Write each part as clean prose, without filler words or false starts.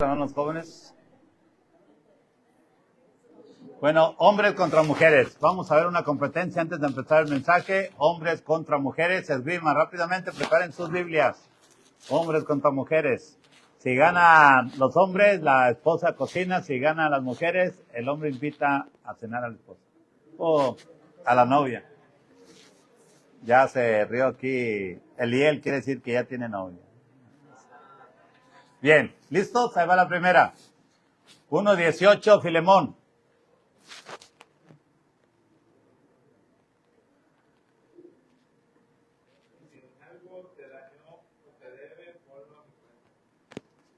Los jóvenes. Bueno, hombres contra mujeres. Vamos a ver una competencia antes de empezar el mensaje. Hombres contra mujeres. Se esgrima rápidamente. Preparen sus Biblias. Hombres contra mujeres. Si ganan los hombres, la esposa cocina. Si ganan las mujeres, el hombre invita a cenar a la esposa. O a la novia. Ya se rió aquí. Eliel quiere decir que ya tiene novia. Bien, ¿listos? Ahí va la primera. 1:18, Filemón.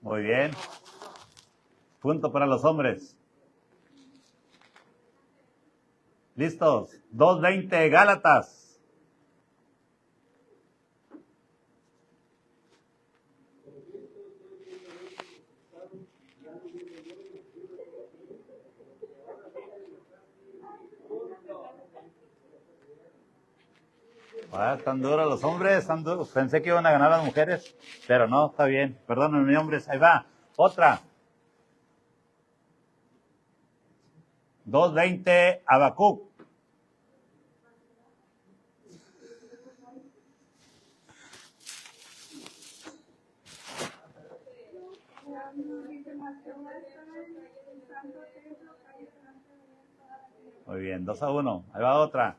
Muy bien. Punto para los hombres. ¿Listos? 2:20, Gálatas. Están duros los hombres, están duros. Pensé que iban a ganar las mujeres, pero no, está bien. Perdónenme, hombres. Ahí va. Otra. 2:20, Habacuc. Muy bien, 2-1. Ahí va otra.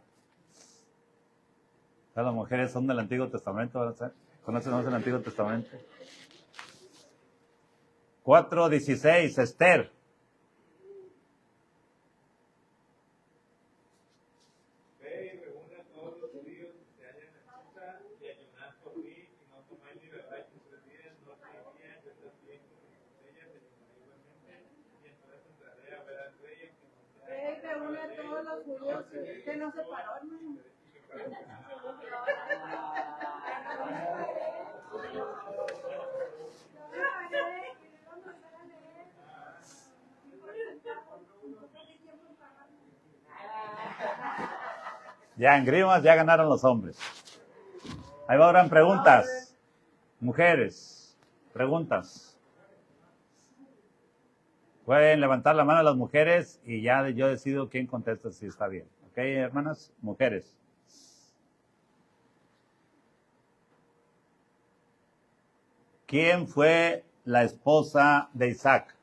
Las mujeres son del Antiguo Testamento, ¿verdad? ¿Conocen más el Antiguo Testamento? 4:16, Esther. Ve y reúne a todos los judíos que se hallan en Susa y ayunad por mí y no tomáis ni bebáis en 3 días, no 6 días, yo también con mis doncellas ayunaré igualmente y entonces entraré a ver al rey aunque no sea. Ve y reúne a todos los judíos que no se paró, hermano. Ya en grimas ya ganaron los hombres. Ahí va ahora en preguntas. Mujeres, preguntas. Pueden levantar la mano las mujeres y ya yo decido quién contesta si está bien. ¿Ok, hermanas? Mujeres. ¿Quién fue la esposa de Isaac?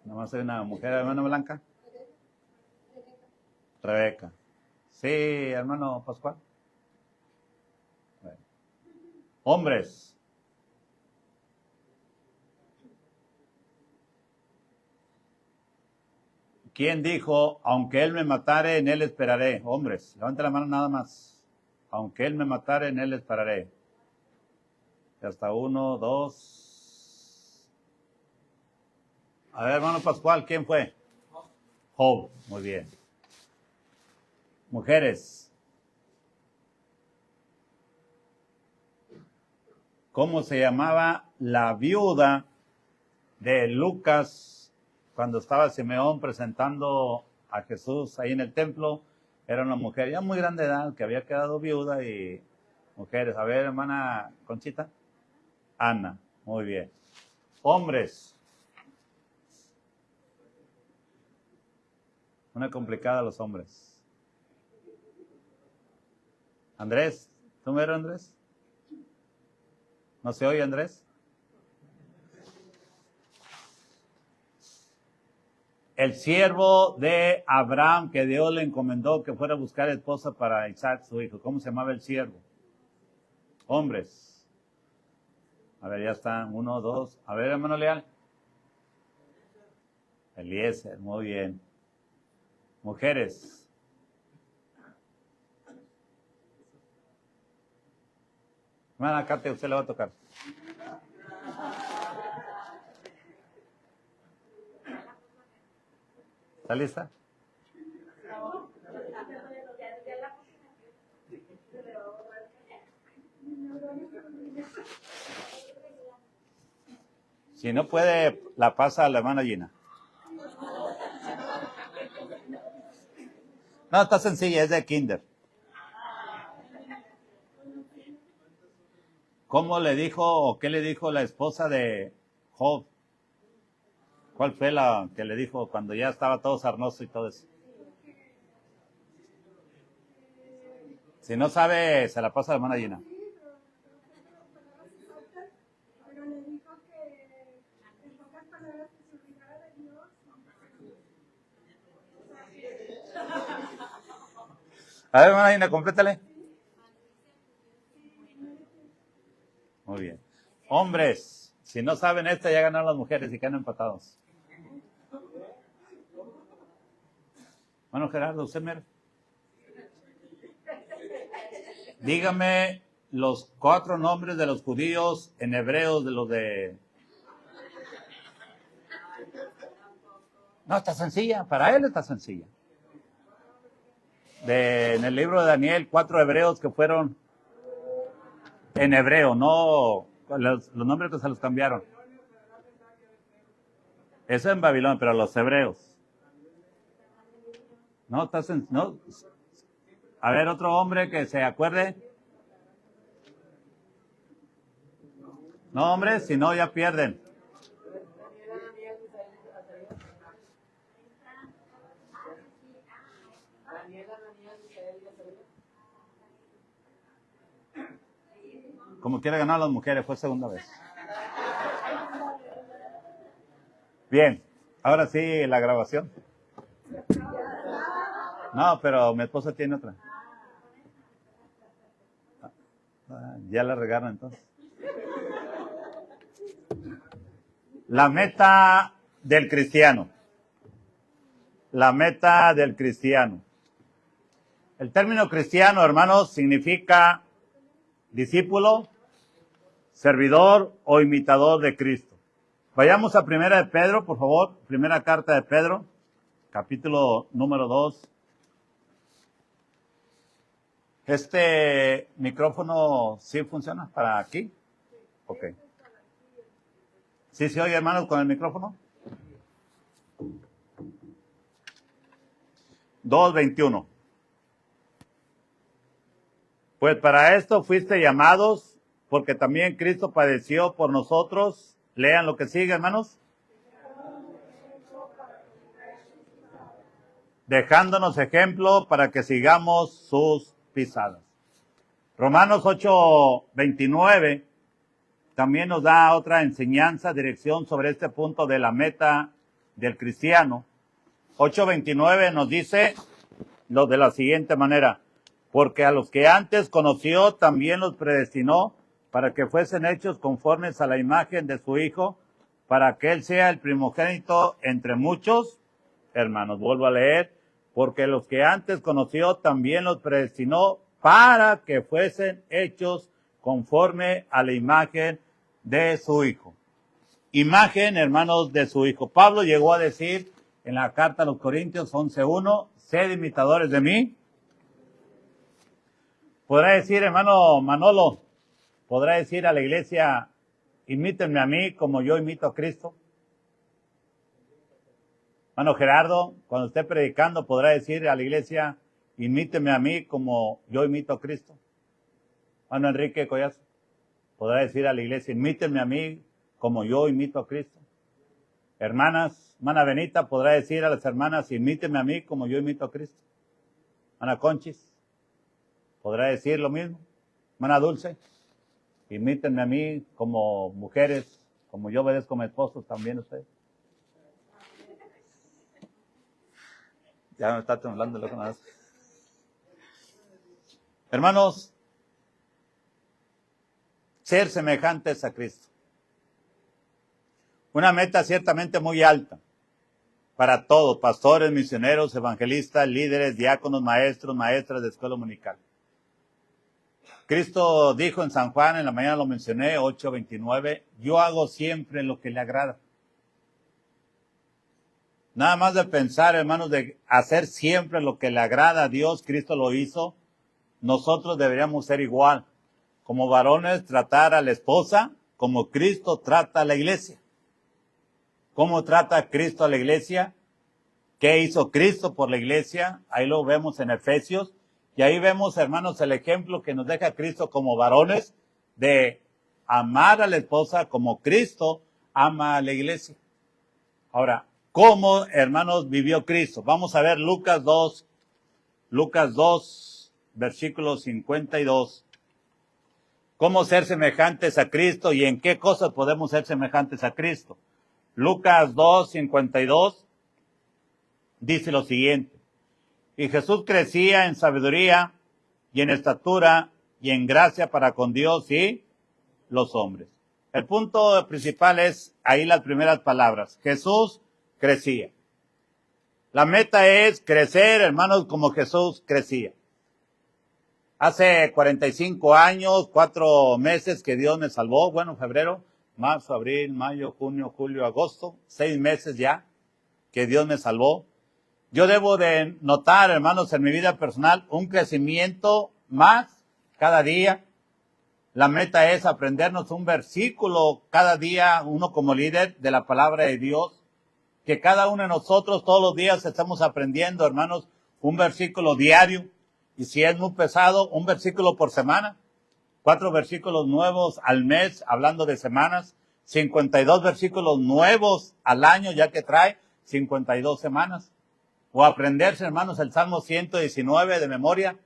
Nomás hay una mujer, hermano Blanca. Rebeca. Sí, hermano Pascual. Bueno. Hombres. ¿Quién dijo, aunque él me matare, en él esperaré? Hombres, levante la mano nada más. Aunque él me matare, en él esperaré. Y hasta 1, 2. A ver, hermano Pascual, ¿quién fue? Job. Muy bien. Mujeres. ¿Cómo se llamaba la viuda de Lucas cuando estaba Simeón presentando a Jesús ahí en el templo? Era una mujer ya muy grande de edad que había quedado viuda y mujeres. A ver, hermana Conchita. Ana. Muy bien. Hombres. Una complicada a los hombres. Andrés. ¿Tú me eres Andrés? ¿No se oye, Andrés? El siervo de Abraham que Dios le encomendó que fuera a buscar esposa para Isaac, su hijo. ¿Cómo se llamaba el siervo? Hombres. A ver, ya están. 1, 2. A ver, hermano Leal. Eliezer, muy bien. Mujeres. Hermana Kate, usted le va a tocar. ¿Está lista? Si no puede, la pasa a la hermana Gina. No, está sencilla, es de kinder. ¿Cómo le dijo o qué le dijo la esposa de Job? ¿Cuál fue la que le dijo cuando ya estaba todo sarnoso y todo eso? Si no sabe, se la pasa a la hermana Gina. Pero le dijo que en pocas palabras que se olvidara de Dios. A ver, hermana Gina, complétale. Muy bien. Hombres, si no saben esto, ya ganaron las mujeres y quedan empatados. Bueno, Gerardo, usted mero. Dígame los 4 nombres de los judíos en hebreos de los de... No, está sencilla. Para él está sencilla. En el libro de Daniel, 4 hebreos que fueron en hebreo, no los nombres que se los cambiaron. Eso en Babilonia, pero los hebreos. No, no. A ver, otro hombre que se acuerde. No, hombre, si no ya pierden. Como quiere ganar a las mujeres, fue segunda vez. Bien, ahora sí la grabación. No, pero mi esposa tiene otra. Ya la regaron entonces. La meta del cristiano. La meta del cristiano. El término cristiano, hermanos, significa discípulo, servidor o imitador de Cristo. Vayamos a Primera de Pedro, por favor. Primera carta de Pedro, capítulo número 2. ¿Este micrófono sí funciona para aquí? Ok. ¿Sí se oye, hermanos, con el micrófono? 2:21. Pues para esto fuiste llamados, porque también Cristo padeció por nosotros. Lean lo que sigue, hermanos. Dejándonos ejemplo para que sigamos sus pisadas. Romanos 8:29 también nos da otra enseñanza, dirección sobre este punto de la meta del cristiano. 8:29 nos dice lo de la siguiente manera: porque a los que antes conoció también los predestinó para que fuesen hechos conformes a la imagen de su Hijo, para que Él sea el primogénito entre muchos hermanos. Vuelvo a leer: porque los que antes conoció también los predestinó para que fuesen hechos conforme a la imagen de su Hijo. Imagen, hermanos, de su Hijo. Pablo llegó a decir en la carta a los Corintios 11:1, sed imitadores de mí. Podrá decir, hermano Manolo, podrá decir a la iglesia, imítenme a mí como yo imito a Cristo. Hermano Gerardo, cuando esté predicando, podrá decir a la iglesia, imíteme a mí como yo imito a Cristo. Hermano Enrique Collazo, podrá decir a la iglesia, imítenme a mí como yo imito a Cristo. Hermanas, hermana Benita podrá decir a las hermanas, imítenme a mí como yo imito a Cristo. Hermana Conchis podrá decir lo mismo. Hermana Dulce, imítenme a mí como mujeres, como yo obedezco a mi esposo, también ustedes. Ya me está temblando loco nada más. Hermanos, ser semejantes a Cristo. Una meta ciertamente muy alta para todos, pastores, misioneros, evangelistas, líderes, diáconos, maestros, maestras de escuela dominical. Cristo dijo en San Juan, en la mañana lo mencioné, 8:29, yo hago siempre lo que le agrada. Nada más de pensar, hermanos, de hacer siempre lo que le agrada a Dios, Cristo lo hizo, nosotros deberíamos ser igual. Como varones, tratar a la esposa como Cristo trata a la iglesia. ¿Cómo trata Cristo a la iglesia? ¿Qué hizo Cristo por la iglesia? Ahí lo vemos en Efesios. Y ahí vemos, hermanos, el ejemplo que nos deja Cristo como varones de amar a la esposa como Cristo ama a la iglesia. Ahora, ¿cómo, hermanos, vivió Cristo? Vamos a ver Lucas 2, versículo 52. ¿Cómo ser semejantes a Cristo y en qué cosas podemos ser semejantes a Cristo? Lucas 2, 52 dice lo siguiente. Y Jesús crecía en sabiduría y en estatura y en gracia para con Dios y los hombres. El punto principal es ahí las primeras palabras. Jesús crecía. La meta es crecer, hermanos, como Jesús crecía. Hace 45 años, 4 meses que Dios me salvó. Bueno, febrero, marzo, abril, mayo, junio, julio, agosto. 6 meses ya que Dios me salvó. Yo debo de notar, hermanos, en mi vida personal, un crecimiento más cada día. La meta es aprendernos un versículo cada día, uno como líder de la palabra de Dios. Que cada uno de nosotros todos los días estamos aprendiendo, hermanos, un versículo diario. Y si es muy pesado, un versículo por semana. 4 versículos nuevos al mes, hablando de semanas. 52 versículos nuevos al año, ya que trae 52 semanas. O aprenderse, hermanos, el Salmo 119 de memoria.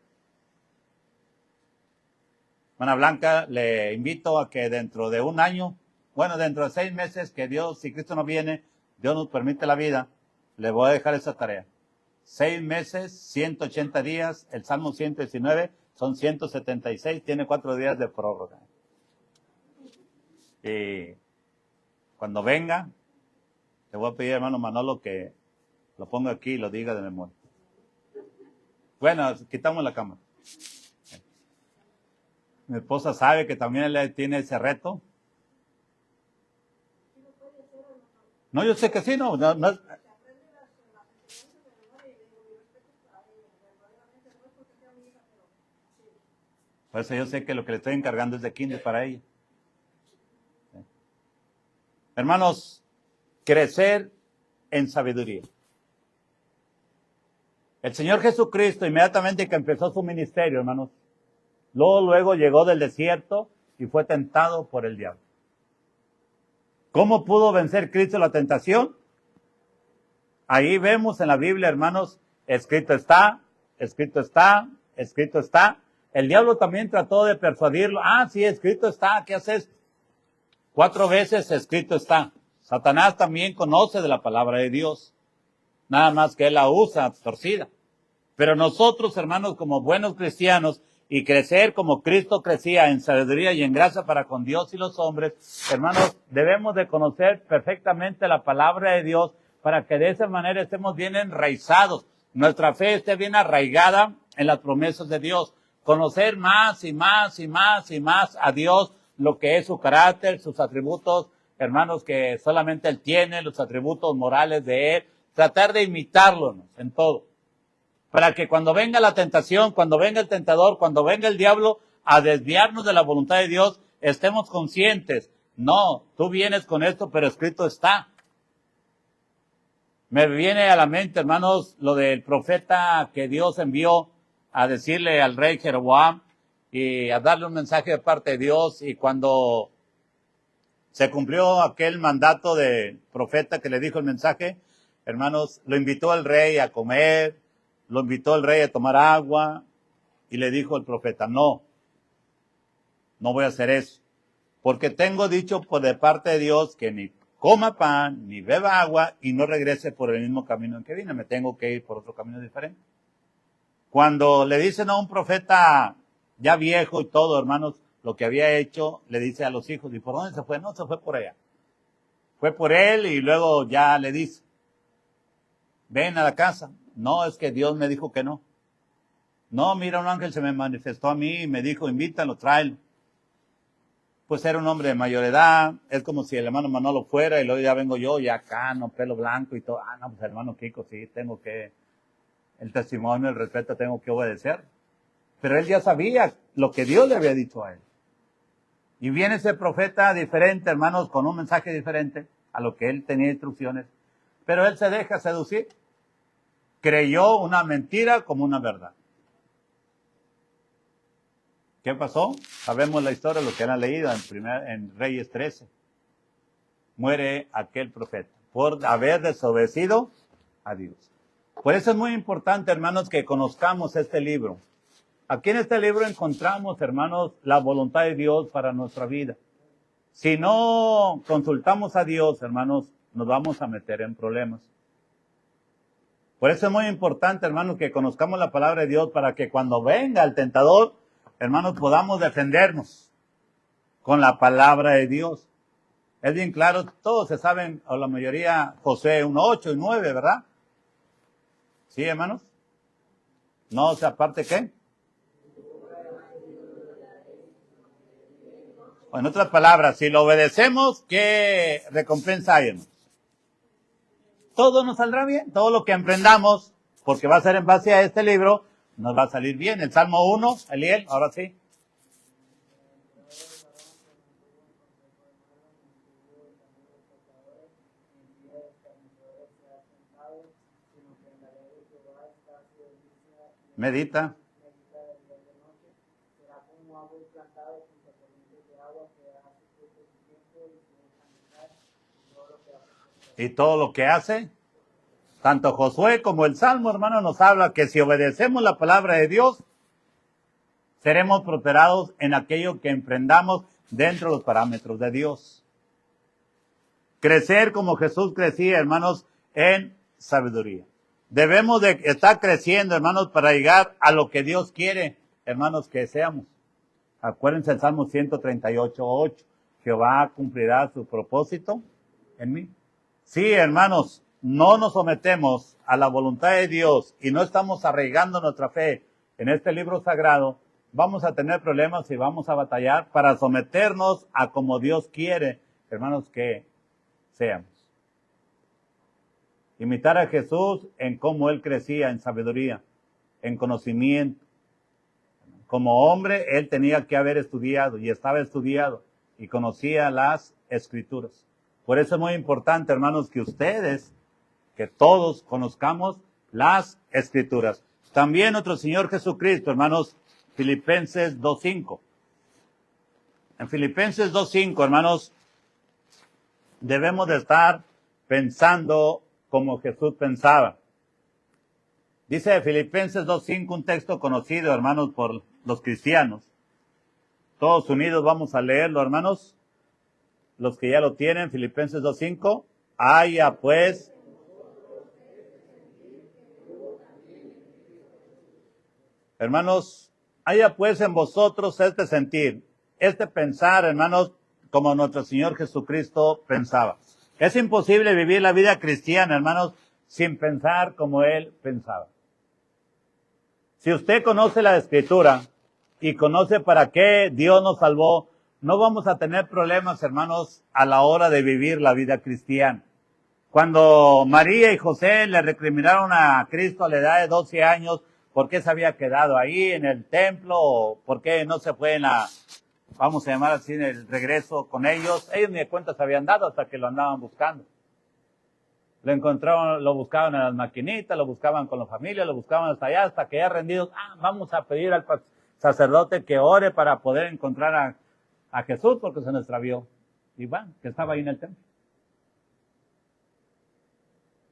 Hermana Blanca, le invito a que dentro de un año, bueno, dentro de 6 meses, que Dios, si Cristo no viene, Dios nos permite la vida, le voy a dejar esa tarea. 6 meses, 180 días, el Salmo 119 son 176, tiene 4 días de prórroga. Y cuando venga, le voy a pedir, hermano Manolo, que lo ponga aquí y lo diga de memoria. Bueno, quitamos la cámara. Mi esposa sabe que también él tiene ese reto. No, yo sé que sí, no. Por eso yo sé que lo que le estoy encargando es de kinder para ella. ¿Sí? Hermanos, crecer en sabiduría. El Señor Jesucristo, inmediatamente que empezó su ministerio, hermanos, luego llegó del desierto y fue tentado por el diablo. ¿Cómo pudo vencer Cristo la tentación? Ahí vemos en la Biblia, hermanos, escrito está, escrito está, escrito está. El diablo también trató de persuadirlo. Ah, sí, escrito está, ¿qué haces? 4 veces escrito está. Satanás también conoce de la palabra de Dios. Nada más que él la usa torcida. Pero nosotros, hermanos, como buenos cristianos, y crecer como Cristo crecía en sabiduría y en gracia para con Dios y los hombres, hermanos, debemos de conocer perfectamente la palabra de Dios para que de esa manera estemos bien enraizados. Nuestra fe esté bien arraigada en las promesas de Dios. Conocer más y más y más y más a Dios, lo que es su carácter, sus atributos, hermanos, que solamente Él tiene, los atributos morales de Él. Tratar de imitarlo en todo. Para que cuando venga la tentación, cuando venga el tentador, cuando venga el diablo a desviarnos de la voluntad de Dios, estemos conscientes. No, tú vienes con esto, pero escrito está. Me viene a la mente, hermanos, lo del profeta que Dios envió a decirle al rey Jeroboam y a darle un mensaje de parte de Dios. Y cuando se cumplió aquel mandato de profeta que le dijo el mensaje, hermanos, lo invitó el rey a comer, lo invitó el rey a tomar agua y le dijo el profeta, no voy a hacer eso, porque tengo dicho por de parte de Dios que ni coma pan, ni beba agua y no regrese por el mismo camino en que vine, me tengo que ir por otro camino diferente. Cuando le dicen a un profeta ya viejo y todo, hermanos, lo que había hecho, le dice a los hijos, ¿y por dónde se fue? No, se fue por allá. Fue por él y luego ya le dice, ven a la casa. No, es que Dios me dijo que no. No, mira, un ángel se me manifestó a mí y me dijo, invítalo, tráelo. Pues era un hombre de mayor edad, es como si el hermano Manolo fuera y luego ya vengo yo, ya acá, no, pelo blanco y todo. Ah, no, pues hermano Kiko, sí, tengo que, el testimonio, el respeto, tengo que obedecer. Pero él ya sabía lo que Dios le había dicho a él. Y viene ese profeta diferente, hermanos, con un mensaje diferente a lo que él tenía instrucciones. Pero él se deja seducir. Creyó una mentira como una verdad. ¿Qué pasó? Sabemos la historia, lo que han leído en Reyes 13. Muere aquel profeta por haber desobedecido a Dios. Por eso es muy importante, hermanos, que conozcamos este libro. Aquí en este libro encontramos, hermanos, la voluntad de Dios para nuestra vida. Si no consultamos a Dios, hermanos, nos vamos a meter en problemas. Por eso es muy importante, hermanos, que conozcamos la palabra de Dios para que cuando venga el tentador, hermanos, podamos defendernos con la palabra de Dios. Es bien claro, todos se saben, o la mayoría, Josué 1:8 y 9, ¿verdad? ¿Sí, hermanos? No, o sea, aparte, ¿qué? O en otras palabras, si lo obedecemos, ¿qué recompensa hay, hermanos? Todo nos saldrá bien, todo lo que emprendamos, porque va a ser en base a este libro, nos va a salir bien. El Salmo 1, Eliel, ahora sí. Medita. Y todo lo que hace, tanto Josué como el Salmo, hermano, nos habla que si obedecemos la palabra de Dios, seremos prosperados en aquello que emprendamos dentro de los parámetros de Dios. Crecer como Jesús crecía, hermanos, en sabiduría. Debemos de estar creciendo, hermanos, para llegar a lo que Dios quiere, hermanos, que seamos. Acuérdense el Salmo 138:8. Jehová cumplirá su propósito en mí. Sí, hermanos, no nos sometemos a la voluntad de Dios y no estamos arraigando nuestra fe en este libro sagrado, vamos a tener problemas y vamos a batallar para someternos a como Dios quiere, hermanos, que seamos. Imitar a Jesús en cómo Él crecía en sabiduría, en conocimiento. Como hombre, Él tenía que haber estudiado y estaba estudiado y conocía las Escrituras. Por eso es muy importante, hermanos, que ustedes, que todos conozcamos las Escrituras. También nuestro Señor Jesucristo, hermanos, Filipenses 2:5. En Filipenses 2:5, hermanos, debemos de estar pensando como Jesús pensaba. Dice Filipenses 2:5, un texto conocido, hermanos, por los cristianos. Todos unidos vamos a leerlo, hermanos. Los que ya lo tienen, Filipenses 2:5. Haya pues. Hermanos, haya pues en vosotros este sentir, este pensar, hermanos, como nuestro Señor Jesucristo pensaba. Es imposible vivir la vida cristiana, hermanos, sin pensar como Él pensaba. Si usted conoce la Escritura y conoce para qué Dios nos salvó, no vamos a tener problemas, hermanos, a la hora de vivir la vida cristiana. Cuando María y José le recriminaron a Cristo a la edad de 12 años, ¿por qué se había quedado ahí en el templo? ¿O por qué no se fue en la, vamos a llamar así, en el regreso con ellos? Ellos ni de cuenta se habían dado hasta que lo andaban buscando. Lo encontraron, lo buscaban en las maquinitas, lo buscaban con la familia, lo buscaban hasta allá, hasta que ya rendidos, vamos a pedir al sacerdote que ore para poder encontrar a Jesús porque se nos extravió. Y bueno, que estaba ahí en el templo.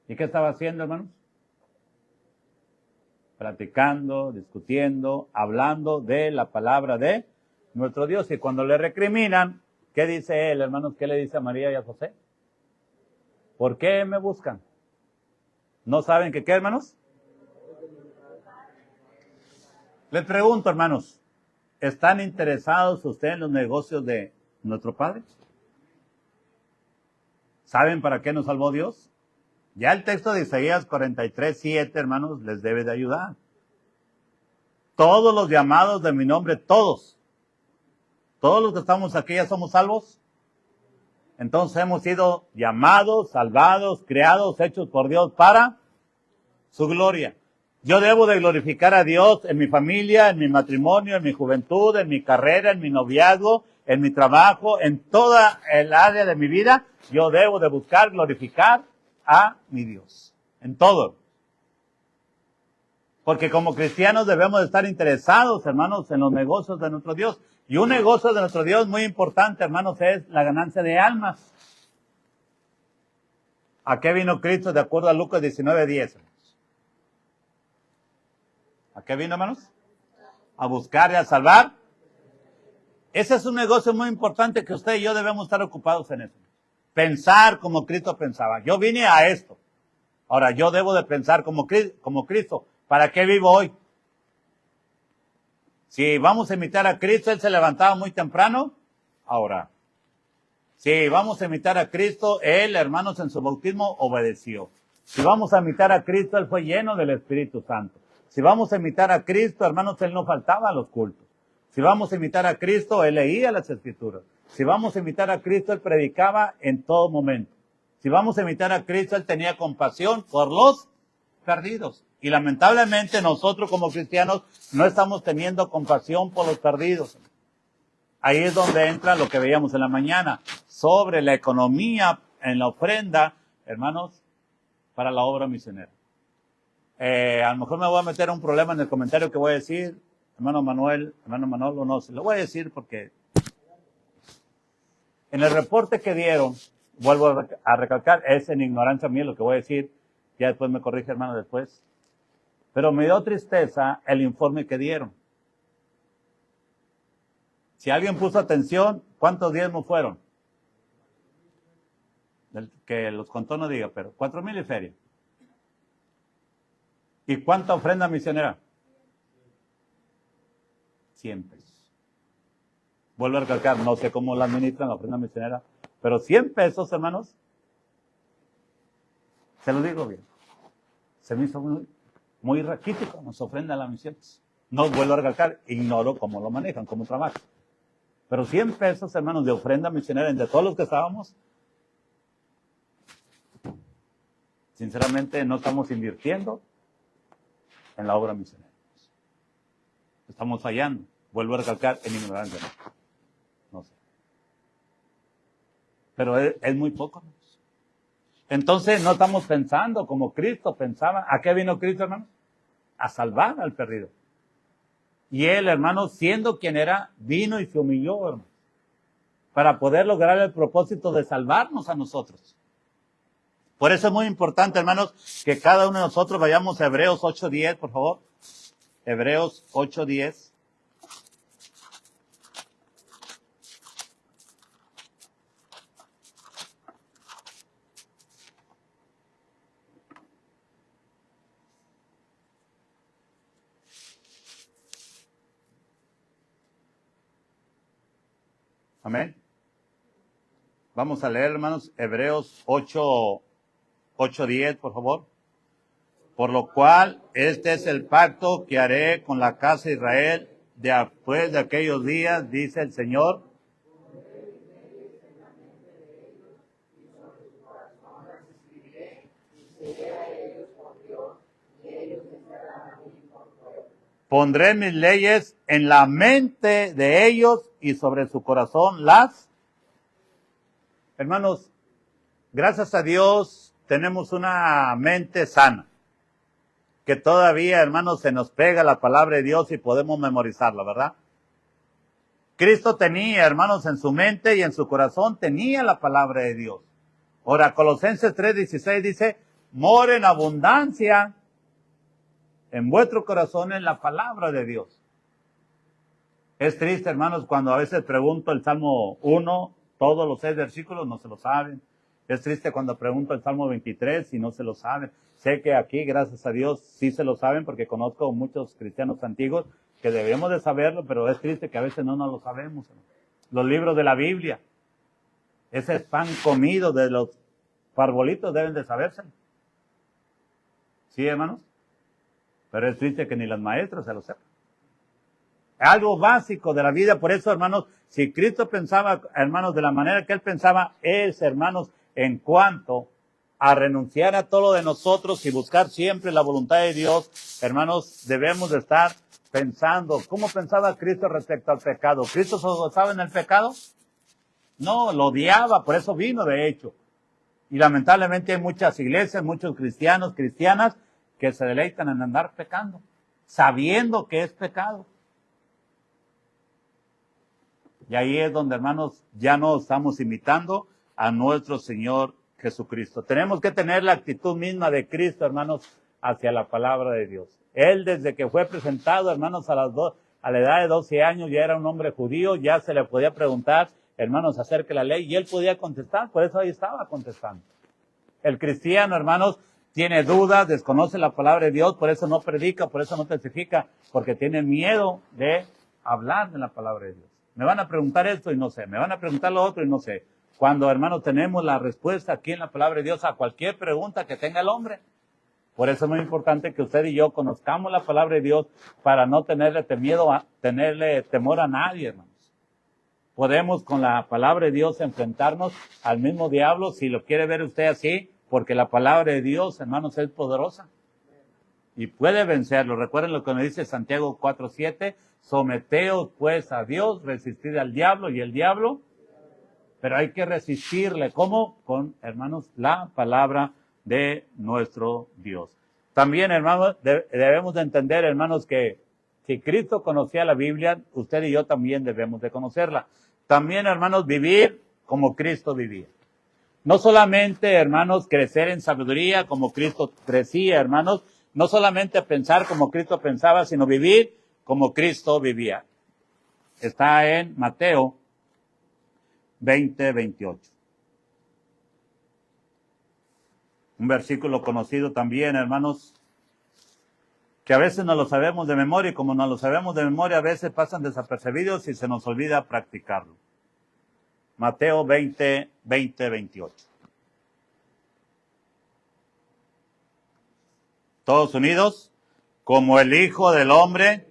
¿Y qué estaba haciendo, hermanos? Platicando, discutiendo, hablando de la palabra de nuestro Dios. Y cuando le recriminan, ¿qué dice él, hermanos? ¿Qué le dice a María y a José? ¿Por qué me buscan? ¿No saben qué, hermanos? Les pregunto, hermanos, ¿están interesados ustedes en los negocios de nuestro Padre? ¿Saben para qué nos salvó Dios? Ya el texto de Isaías 43:7, hermanos, les debe de ayudar. Todos los llamados de mi nombre, todos los que estamos aquí ya somos salvos. Entonces hemos sido llamados, salvados, creados, hechos por Dios para su gloria. Yo debo de glorificar a Dios en mi familia, en mi matrimonio, en mi juventud, en mi carrera, en mi noviazgo, en mi trabajo, en toda el área de mi vida. Yo debo de buscar glorificar a mi Dios. En todo. Porque como cristianos debemos estar interesados, hermanos, en los negocios de nuestro Dios. Y un negocio de nuestro Dios muy importante, hermanos, es la ganancia de almas. ¿A qué vino Cristo de acuerdo a Lucas 19:10? ¿A qué vino, hermanos? A buscar y a salvar. Ese es un negocio muy importante que usted y yo debemos estar ocupados en eso. Pensar como Cristo pensaba. Yo vine a esto. Ahora, yo debo de pensar como Cristo. ¿Para qué vivo hoy? Si vamos a imitar a Cristo, Él se levantaba muy temprano. Ahora, si vamos a imitar a Cristo, Él, hermanos, en su bautismo obedeció. Si vamos a imitar a Cristo, Él fue lleno del Espíritu Santo. Si vamos a imitar a Cristo, hermanos, Él no faltaba a los cultos. Si vamos a imitar a Cristo, Él leía las Escrituras. Si vamos a imitar a Cristo, Él predicaba en todo momento. Si vamos a imitar a Cristo, Él tenía compasión por los perdidos. Y lamentablemente nosotros como cristianos no estamos teniendo compasión por los perdidos. Ahí es donde entra lo que veíamos en la mañana, sobre la economía en la ofrenda, hermanos, para la obra misionera. A lo mejor me voy a meter un problema en el comentario que voy a decir, hermano Manolo, no, se lo voy a decir porque en el reporte que dieron, vuelvo a recalcar, es en ignorancia mía lo que voy a decir, ya después me corrige hermano después, pero me dio tristeza el informe que dieron. Si alguien puso atención, ¿cuántos diezmos fueron? Que los contó no diga, pero 4,000 y feria. ¿Y cuánta ofrenda misionera? 100 pesos. Vuelvo a recalcar, no sé cómo la administran la ofrenda misionera, pero 100 pesos, hermanos, se lo digo bien, se me hizo muy raquítico, nos ofrenda a la misión. No vuelvo a recalcar, ignoro cómo lo manejan, cómo trabajan. Pero 100 pesos, hermanos, de ofrenda misionera entre todos los que estábamos, sinceramente no estamos invirtiendo en la obra misionera. Estamos fallando. Vuelvo a recalcar, en ignorancia. No sé. Pero es muy poco, hermanos. Entonces no estamos pensando como Cristo pensaba. ¿A qué vino Cristo, hermanos? A salvar al perdido. Y Él, hermano, siendo quien era, vino y se humilló, hermano, para poder lograr el propósito de salvarnos a nosotros. Por eso es muy importante, hermanos, que cada uno de nosotros vayamos a Hebreos 8:10, por favor. Hebreos 8:10. Amén. Vamos a leer, hermanos, Hebreos 8:10, por favor. Por lo cual, este es el pacto que haré con la casa de Israel después de aquellos días, dice el Señor. Pondré mis leyes en la mente de ellos y sobre su corazón las... Hermanos, gracias a Dios tenemos una mente sana, que todavía, hermanos, se nos pega la palabra de Dios y podemos memorizarla, ¿verdad? Cristo tenía, hermanos, en su mente y en su corazón tenía la palabra de Dios. Ahora, Colosenses 3:16 dice, more en abundancia en vuestro corazón en la palabra de Dios. Es triste, hermanos, cuando a veces pregunto el Salmo 1, todos los 6 versículos no se lo saben. Es triste cuando pregunto el Salmo 23 y no se lo saben. Sé que aquí, gracias a Dios, sí se lo saben porque conozco muchos cristianos antiguos que debemos de saberlo, pero es triste que a veces no nos lo sabemos. Los libros de la Biblia, ese es pan comido de los parbolitos, deben de saberse. ¿Sí, hermanos? Pero es triste que ni las maestras se lo sepan. Algo básico de la vida. Por eso, hermanos, si Cristo pensaba, hermanos, de la manera que Él pensaba, es, hermanos, en cuanto a renunciar a todo lo de nosotros y buscar siempre la voluntad de Dios, hermanos, debemos de estar pensando. ¿Cómo pensaba Cristo respecto al pecado? ¿Cristo se gozaba en el pecado? No, lo odiaba, por eso vino, de hecho. Y lamentablemente hay muchas iglesias, muchos cristianos, cristianas, que se deleitan en andar pecando. sabiendo que es pecado. Y ahí es donde, hermanos, ya no estamos imitando a nuestro Señor Jesucristo. Tenemos que tener la actitud misma de Cristo, hermanos, hacia la palabra de Dios. Él, desde que fue presentado, hermanos, a la edad de 12 años, ya era un hombre judío, ya se le podía preguntar, hermanos, acerca de la ley, y él podía contestar, por eso ahí estaba contestando. El cristiano, hermanos, tiene dudas, desconoce la palabra de Dios, por eso no predica, por eso no testifica, porque tiene miedo de hablar de la palabra de Dios. Me van a preguntar esto y no sé, me van a preguntar lo otro y no sé. Cuando, hermanos, tenemos la respuesta aquí en la palabra de Dios a cualquier pregunta que tenga el hombre. Por eso es muy importante que usted y yo conozcamos la palabra de Dios para no tenerle temor a nadie, hermanos. Podemos con la palabra de Dios enfrentarnos al mismo diablo, si lo quiere ver usted así, porque la palabra de Dios, hermanos, es poderosa. Y puede vencerlo. Recuerden lo que nos dice Santiago 4:7, someteos pues a Dios, resistid al diablo y el diablo, pero hay que resistirle. ¿Cómo? Con, hermanos, la palabra de nuestro Dios. También, hermanos, debemos de entender, hermanos, que si Cristo conocía la Biblia, usted y yo también debemos de conocerla. También, hermanos, vivir como Cristo vivía. No solamente, hermanos, crecer en sabiduría como Cristo crecía, hermanos, no solamente pensar como Cristo pensaba, sino vivir como Cristo vivía. Está en Mateo 20:28. Un versículo conocido también, hermanos, que a veces no lo sabemos de memoria, y como no lo sabemos de memoria, a veces pasan desapercibidos y se nos olvida practicarlo. Mateo 20:28. Todos unidos, como el Hijo del Hombre.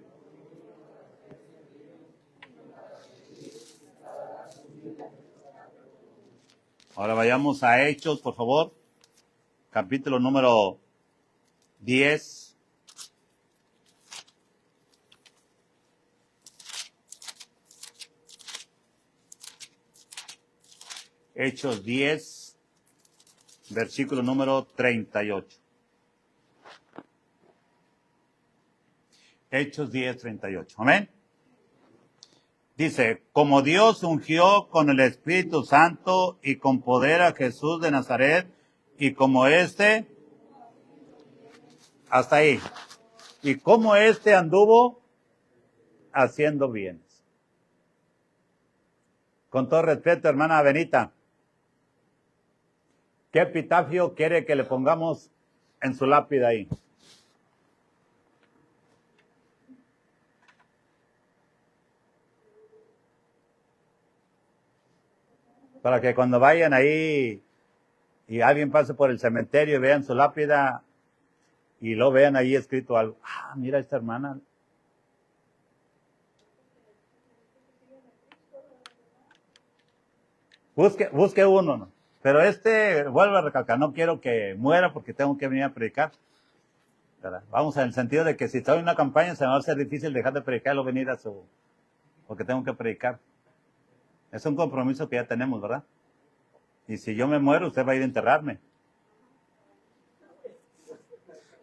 Ahora vayamos a Hechos, por favor. Capítulo número 10. Hechos 10, versículo número 38. Hechos 10:38. Amén. Dice, como Dios ungió con el Espíritu Santo y con poder a Jesús de Nazaret, y como hasta ahí, y como anduvo haciendo bienes. Con todo respeto, hermana Benita, ¿qué epitafio quiere que le pongamos en su lápida ahí? Para que cuando vayan ahí y alguien pase por el cementerio y vean su lápida y lo vean ahí escrito algo. Ah, mira esta hermana. Busque uno, ¿no? Pero vuelvo a recalcar, no quiero que muera porque tengo que venir a predicar. ¿Verdad? Vamos en el sentido de que si estoy en una campaña se me va a hacer difícil dejar de predicar o venir porque tengo que predicar. Es un compromiso que ya tenemos, ¿verdad? Y si yo me muero, usted va a ir a enterrarme.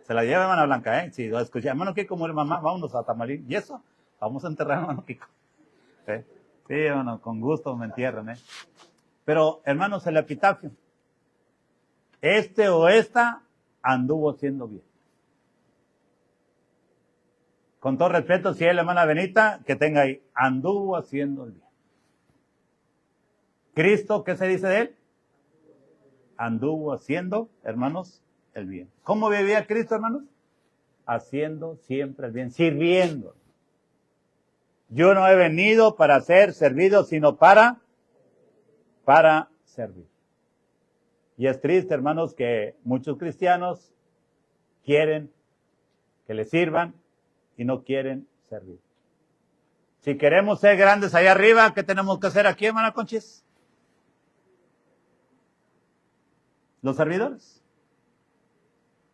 Se la lleva hermana Blanca, ¿eh? Si lo escuché, hermano Kiko muere mamá, vámonos a Tamalín. ¿Y eso? Vamos a enterrar a hermano Kiko. ¿Sí? Sí, hermano, con gusto me entierran, ¿eh? Pero, hermanos, el epitafio. O esta anduvo haciendo bien. Con todo respeto, si es la hermana Benita, que tenga ahí, anduvo haciendo el bien. Cristo, ¿qué se dice de él? Anduvo haciendo, hermanos, el bien. ¿Cómo vivía Cristo, hermanos? Haciendo siempre el bien, sirviendo. Yo no he venido para ser servido, sino para servir. Y es triste, hermanos, que muchos cristianos quieren que les sirvan y no quieren servir. Si queremos ser grandes allá arriba, ¿qué tenemos que hacer aquí, hermana Conchis? Los servidores.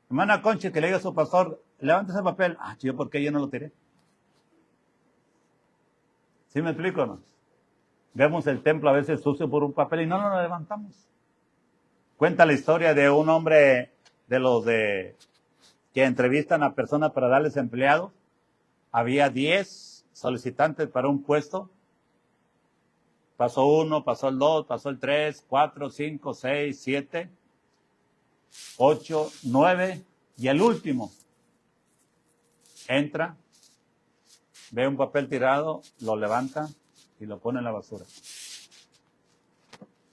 Hermana Conchis, que le diga a su pastor, levante ese papel. Ah, tío, ¿por qué yo no lo tiré? ¿Sí me explico, hermanos? Vemos el templo a veces sucio por un papel y no lo levantamos. Cuenta la historia de un hombre de los que entrevistan a personas para darles empleados. había 10 solicitantes para un puesto. Pasó 1, pasó el 2, pasó el 3, 4, 5, 6, 7, 8, 9 y el último. Entra, ve un papel tirado, lo levanta y lo pone en la basura.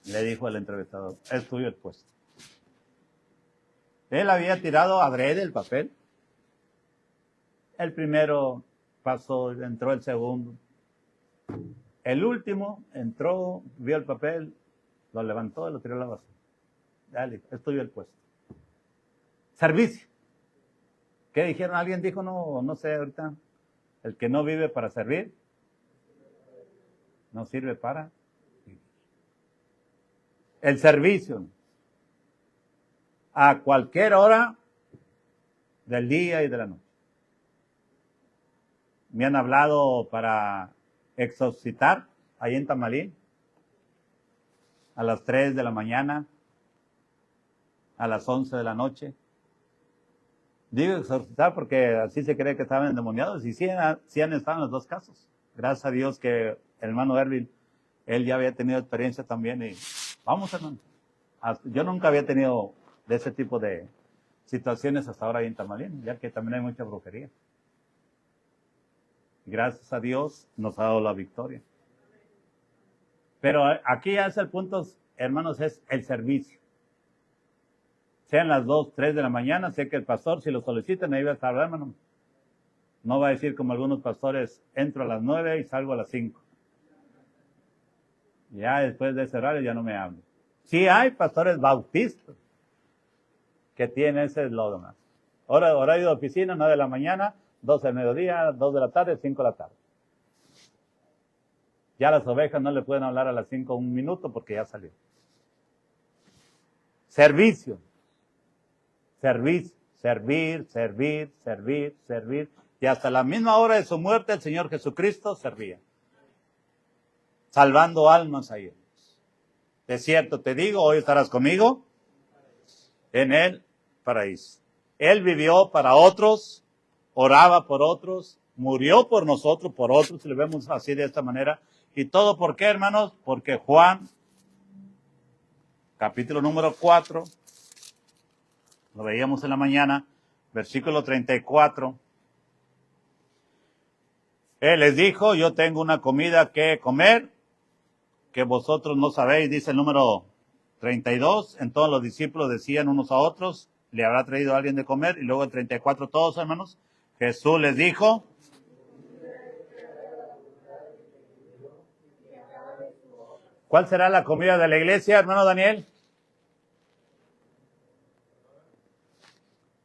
Le dijo el entrevistador, es tuyo el puesto. Él había tirado adrede el papel. El primero pasó, entró el segundo. El último entró, vio el papel, lo levantó y lo tiró a la basura. Dale, es tuyo el puesto. Servicio. ¿Qué dijeron? Alguien dijo, no sé ahorita, el que no vive para servir, no sirve para vivir. El servicio. A cualquier hora del día y de la noche. Me han hablado para exorcitar ahí en Tamalín a las 3 de la mañana, a las 11 de la noche. Digo exorcitar porque así se cree que estaban endemoniados y sí han estado en los dos casos. Gracias a Dios que el hermano Erwin, él ya había tenido experiencia también y vamos, hermano. Yo nunca había tenido de ese tipo de situaciones hasta ahora ahí en Tamalín, ya que también hay mucha brujería. Gracias a Dios nos ha dado la victoria. Pero aquí ya es el punto, hermanos, es el servicio. Sean las 2, 3 de la mañana, sé que el pastor, si lo solicitan, ahí va a estar, hermano. No va a decir como algunos pastores, entro a las 9 y salgo a las 5. Ya después de ese horario ya no me hablo. Sí hay pastores bautistas que tienen ese eslogan. Horario de oficina, 9 de la mañana, 12 del mediodía, 2 de la tarde, 5 de la tarde. Ya las ovejas no le pueden hablar a las 5 un minuto porque ya salió. Servicio. Servicio. Servir, servir, servir, servir. Y hasta la misma hora de su muerte el Señor Jesucristo servía. Salvando almas a ellos. De cierto te digo, hoy estarás conmigo en el paraíso. Él vivió para otros, oraba por otros, murió por nosotros, por otros, si lo vemos así de esta manera. ¿Y todo por qué, hermanos? Porque Juan, capítulo número 4, lo veíamos en la mañana, versículo 34. Él les dijo, yo tengo una comida que comer, que vosotros no sabéis, dice el número 32. Entonces los discípulos decían unos a otros, ¿le habrá traído a alguien de comer? Y luego el 34, todos, hermanos. Jesús les dijo, ¿cuál será la comida de la iglesia, hermano Daniel?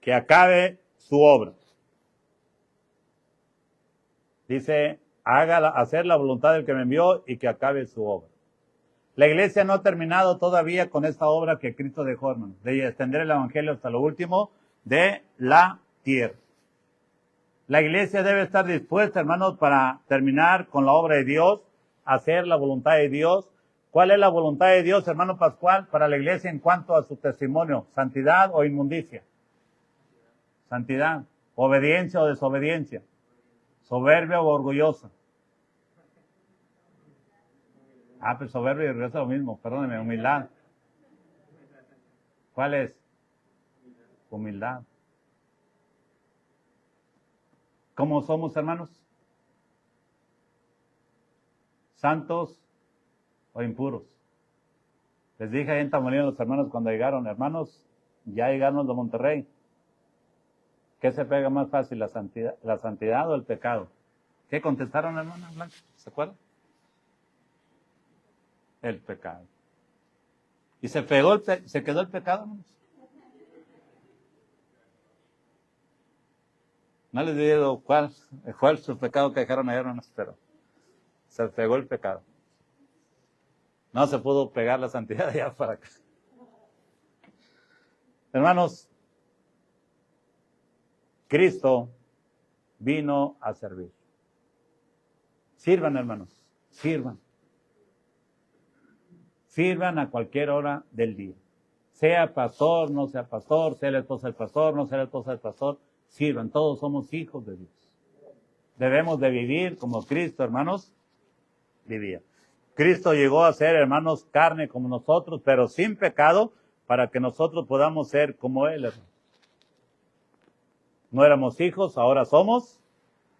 Que acabe su obra. Dice, hacer la voluntad del que me envió y que acabe su obra. La iglesia no ha terminado todavía con esta obra que Cristo dejó, hermano, de extender el evangelio hasta lo último de la tierra. La iglesia debe estar dispuesta, hermanos, para terminar con la obra de Dios, hacer la voluntad de Dios. ¿Cuál es la voluntad de Dios, hermano Pascual, para la iglesia en cuanto a su testimonio? ¿Santidad o inmundicia? Santidad. ¿Obediencia o desobediencia? ¿Soberbia o orgullosa? Pues soberbia y orgullosa es lo mismo, perdóneme, humildad. ¿Cuál es? Humildad. ¿Cómo somos, hermanos? ¿Santos o impuros? Les dije ahí en Tamaulipas a los hermanos cuando llegaron, hermanos, ya llegaron los de Monterrey. ¿Qué se pega más fácil, la santidad o el pecado? ¿Qué contestaron, hermana Blanca? ¿Se acuerdan? El pecado. ¿Y se quedó el pecado, hermanos? No les digo cuál es su pecado que dejaron ayer, hermanos, pero se pegó el pecado. No se pudo pegar la santidad de allá para acá. Hermanos, Cristo vino a servir. Sirvan, hermanos, sirvan. Sirvan a cualquier hora del día. Sea pastor, no sea pastor, sea la esposa del pastor, no sea la esposa del pastor, sirvan. Todos somos hijos de Dios. debemos de vivir como Cristo, hermanos, vivía. Cristo llegó a ser, hermanos, carne como nosotros, pero sin pecado, para que nosotros podamos ser como Él, hermanos. No éramos hijos, ahora somos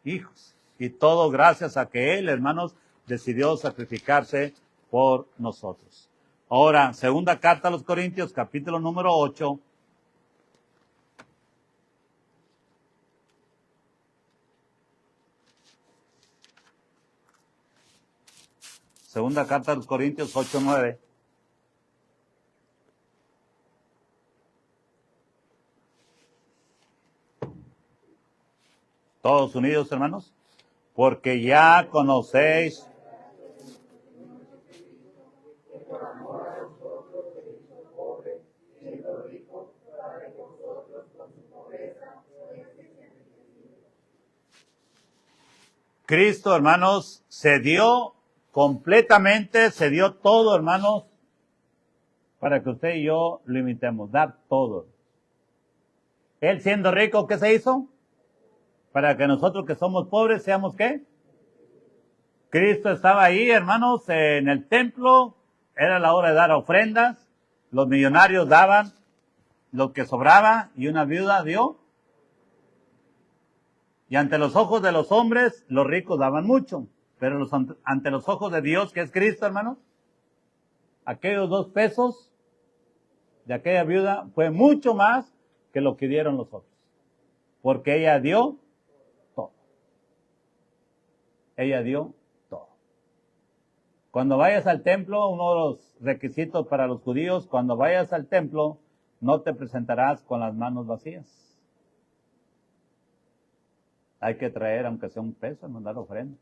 hijos. Y todo gracias a que Él, hermanos, decidió sacrificarse por nosotros. Ahora, segunda carta a los Corintios, capítulo número 8. Segunda carta a los Corintios 8:9. Todos unidos, hermanos. Porque ya conocéis. Cristo, hermanos, se dio completamente, se dio todo, hermanos, para que usted y yo lo imitemos, dar todo. Él siendo rico, ¿qué se hizo? Para que nosotros que somos pobres seamos ¿qué? Cristo estaba ahí, hermanos, en el templo, era la hora de dar ofrendas, los millonarios daban lo que sobraba y una viuda dio. Y ante los ojos de los hombres, los ricos daban mucho. Pero ante los ojos de Dios, que es Cristo, hermanos, aquellos 2 pesos de aquella viuda fue mucho más que lo que dieron los otros. Porque ella dio todo. Ella dio todo. Cuando vayas al templo, uno de los requisitos para los judíos, cuando vayas al templo, no te presentarás con las manos vacías. Hay que traer, aunque sea 1 peso, mandar ofrenda.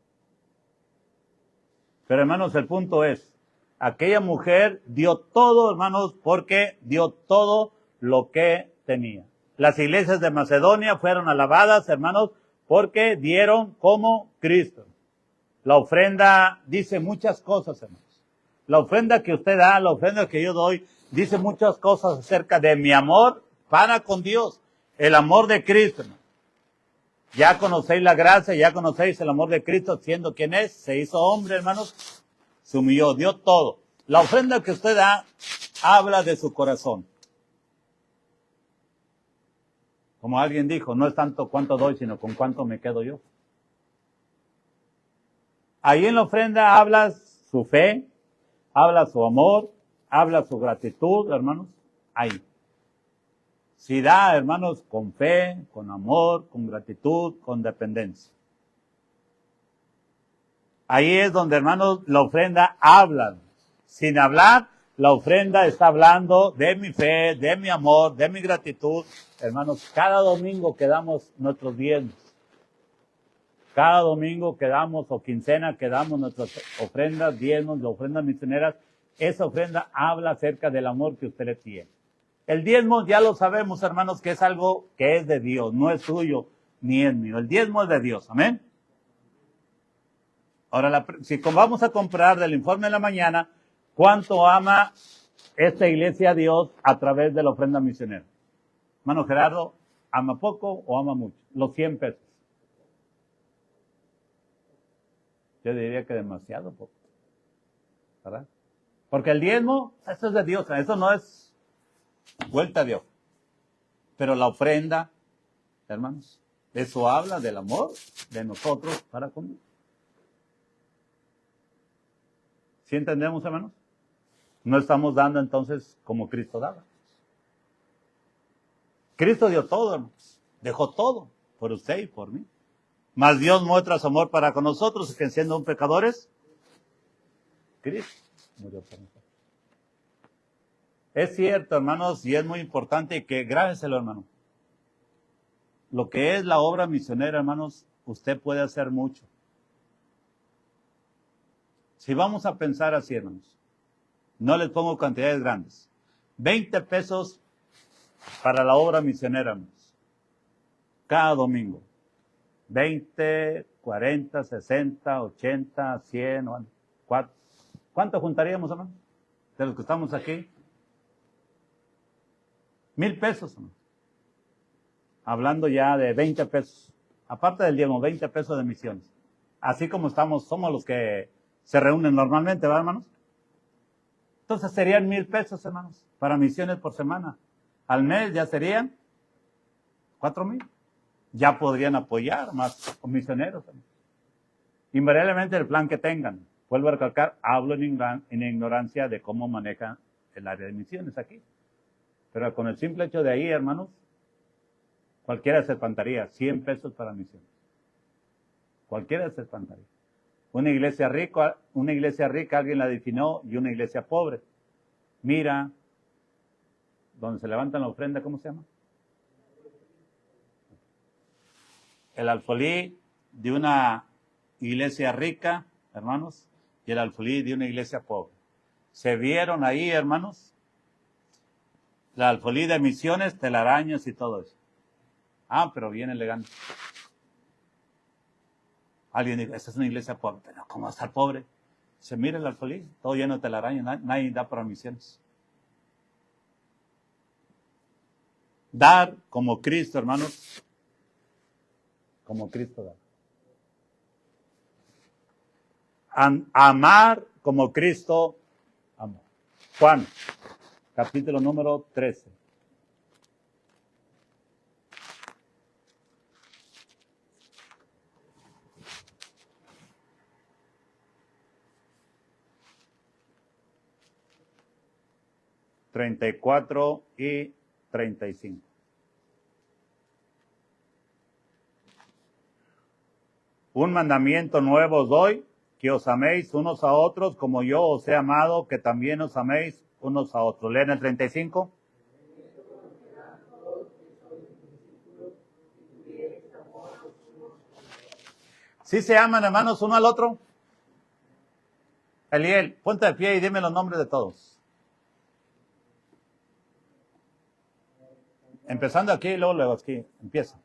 Pero hermanos, el punto es, aquella mujer dio todo, hermanos, porque dio todo lo que tenía. Las iglesias de Macedonia fueron alabadas, hermanos, porque dieron como Cristo. La ofrenda dice muchas cosas, hermanos. La ofrenda que usted da, la ofrenda que yo doy, dice muchas cosas acerca de mi amor para con Dios. El amor de Cristo, hermanos. Ya conocéis la gracia, ya conocéis el amor de Cristo, siendo quien es, se hizo hombre, hermanos, se humilló, dio todo. La ofrenda que usted da, habla de su corazón. Como alguien dijo, no es tanto cuánto doy, sino con cuánto me quedo yo. Ahí en la ofrenda habla su fe, habla su amor, habla su gratitud, hermanos, ahí. Si da, hermanos, con fe, con amor, con gratitud, con dependencia. Ahí es donde, hermanos, la ofrenda habla. Sin hablar, la ofrenda está hablando de mi fe, de mi amor, de mi gratitud. Hermanos, cada domingo que damos nuestros diezmos, cada domingo que damos o quincena que damos nuestras ofrendas, diezmos, las ofrendas misioneras, esa ofrenda habla acerca del amor que usted le tiene. El diezmo ya lo sabemos, hermanos, que es algo que es de Dios, no es suyo ni es mío. El diezmo es de Dios, amén. Ahora, si vamos a comprar del informe de la mañana, ¿cuánto ama esta iglesia a Dios a través de la ofrenda misionera? Hermano Gerardo, ¿ama poco o ama mucho? Los 100 pesos. Yo diría que demasiado poco, ¿verdad? Porque el diezmo, eso es de Dios, eso no es vuelta de ojo. Pero la ofrenda, hermanos, eso habla del amor de nosotros para con Dios. ¿Sí entendemos, hermanos? No estamos dando entonces como Cristo daba. Cristo dio todo, hermanos. Dejó todo por usted y por mí. Mas Dios muestra su amor para con nosotros, que siendo pecadores, Cristo murió por nosotros. Es cierto, hermanos, y es muy importante que grábenselo, hermano. Lo que es la obra misionera, hermanos, usted puede hacer mucho. Si vamos a pensar así, hermanos, no les pongo cantidades grandes. 20 pesos para la obra misionera, hermanos. Cada domingo. 20, 40, 60, 80, 100, ¿cuánto juntaríamos, hermano? De los que estamos aquí. 1,000 pesos, hermano. Hablando ya de 20 pesos. Aparte del diezmo, 20 pesos de misiones. Así como estamos, somos los que se reúnen normalmente, ¿verdad, hermanos? Entonces serían 1,000 pesos, hermanos, para misiones por semana. Al mes ya serían 4,000. Ya podrían apoyar más misioneros. Hermanos. Invariablemente el plan que tengan. Vuelvo a recalcar, hablo en ignorancia de cómo manejan el área de misiones aquí. Pero con el simple hecho de ahí, hermanos, cualquiera se espantaría. 100 pesos para misiones. Cualquiera se espantaría. Una iglesia rica, alguien la definió, y una iglesia pobre. Mira, donde se levantan la ofrenda, ¿cómo se llama? El alfolí de una iglesia rica, hermanos, y el alfolí de una iglesia pobre. Se vieron ahí, hermanos, la alfolí de misiones, telarañas y todo eso. Ah, pero bien elegante. Alguien dijo, esta es una iglesia pobre. Pero ¿cómo va a estar pobre? Se mira el alfolí, todo lleno de telarañas, nadie da para misiones. Dar como Cristo, hermanos, como Cristo da. Amar como Cristo amó. Juan, capítulo número 13. ...34 y 35. Un mandamiento nuevo os doy, que os améis unos a otros como yo os he amado, que también os améis unos a otros. ¿Leen el 35? ¿Sí se aman, hermanos, uno al otro? Eliel, ponte de pie y dime los nombres de todos. Empezando aquí y luego aquí. Empieza.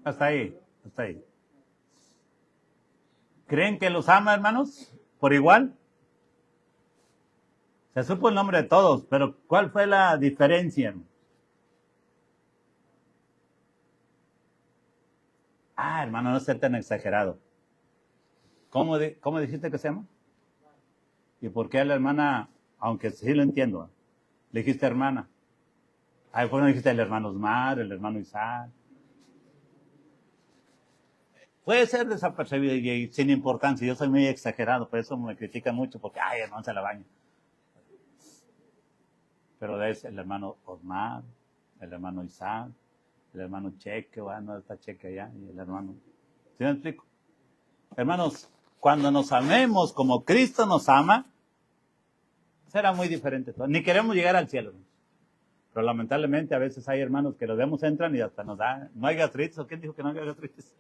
Hasta ahí, hasta ahí. ¿Creen que los ama, hermanos? ¿Por igual? Se supo el nombre de todos, pero ¿cuál fue la diferencia? Ah, hermano, no sea tan exagerado. ¿Cómo dijiste que se llama? ¿Y por qué a la hermana, aunque sí lo entiendo, le dijiste hermana? Ahí fue donde dijiste el hermano Osmar, el hermano Isaac. Puede ser desapercibido y sin importancia. Yo soy muy exagerado, por eso me critican mucho, porque, ay, hermano, se la baña. Pero es el hermano Osmar, el hermano Isaac, el hermano Cheque, bueno, está Cheque allá, y el hermano. ¿Sí me explico? Hermanos, cuando nos amemos como Cristo nos ama, será muy diferente todo. Ni queremos llegar al cielo. Pero lamentablemente a veces hay hermanos que los vemos entran y hasta nos dan, no hay gastritis, ¿o quién dijo que no hay gastritis?